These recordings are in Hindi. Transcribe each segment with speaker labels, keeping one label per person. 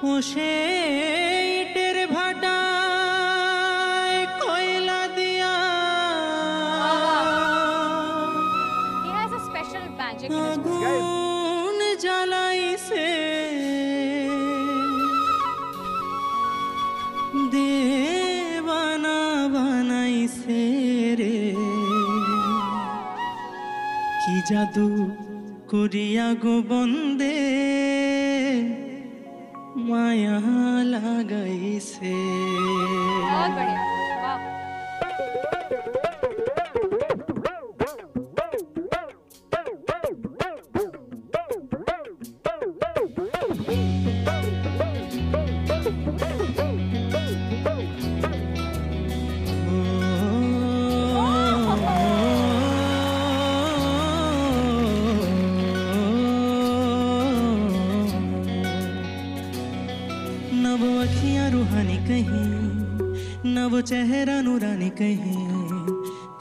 Speaker 1: ও সে ইটের ভাটায় কয়লা দিয়া
Speaker 2: He has a special magic in his voice.
Speaker 1: আগুন জ্বালাইছে দেবানা বানাইছে রে কি জাদু করিয়া গো বন্দে মায়া লাগাইছে।
Speaker 2: बहुत बढ़िया, वाह।
Speaker 1: नव अखियाँ रूहानी कहीं, नव चेहरा नूरानी कहीं,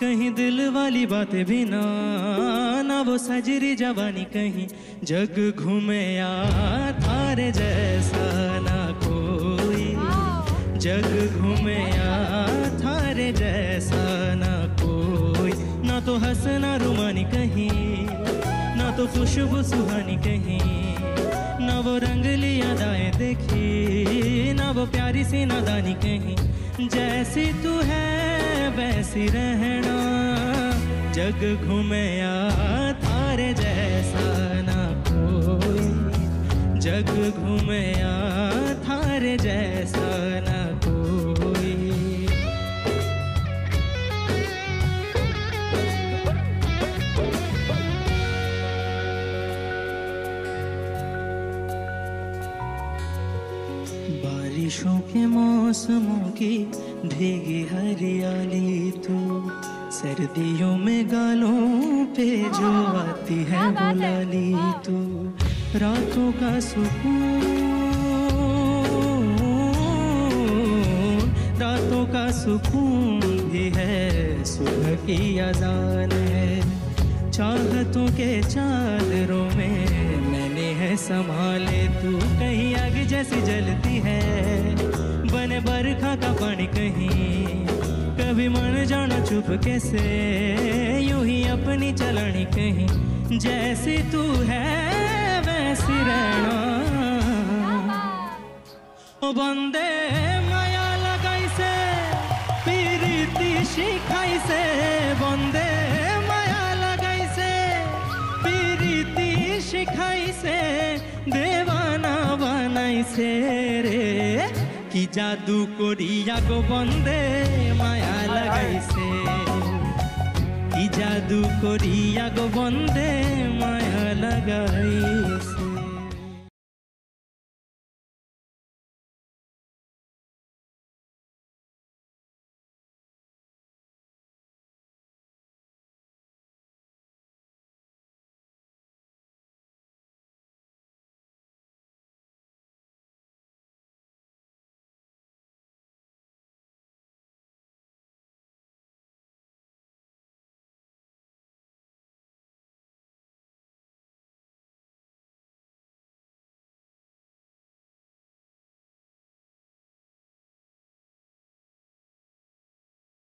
Speaker 1: कहीं दिल वाली बातें भी ना, ना वो सजरी जवानी कहीं। जग घूमे या थारे जैसा ना कोई, जग घूमे या थारे जैसा ना कोई। ना तो हंसना रुमानी कहीं, ना तो खुशबू सुहानी कहीं, ना वो रंगली अदाएं देखी, ना वो प्यारी सी नादानी कहीं। जैसी तू है वैसी रहना, जग घूमे या थारे जैसा ना कोई, जग घूमे या थारे जैसा ना कोई। बारिशों के मौसमों की भीगी हरियाली तू, सर्दियों में गालों पे जो आती है वो लाली तू। रातों का सुकून, रातों का सुकून भी है, सुबह की अजान है। चाहतों के चादरों में मैंने है संभाले तू, कहीं आग जैसी जलती है बने बरखा का पानी कहीं। कभी मन जाना चुप कैसे यूं ही अपनी चलनी कहीं। जैसी तू है वैसी रहना, ओ बंदे माया लगाई से पीरीती शिखाई से, बंदे माया लगाई से पीरीती शिखाई से, देवाना बनाई से रे कि जादू कोरिया गो बंदे माया लगाई से, कि जादू कोरिया गो बंदे माया लगाई से।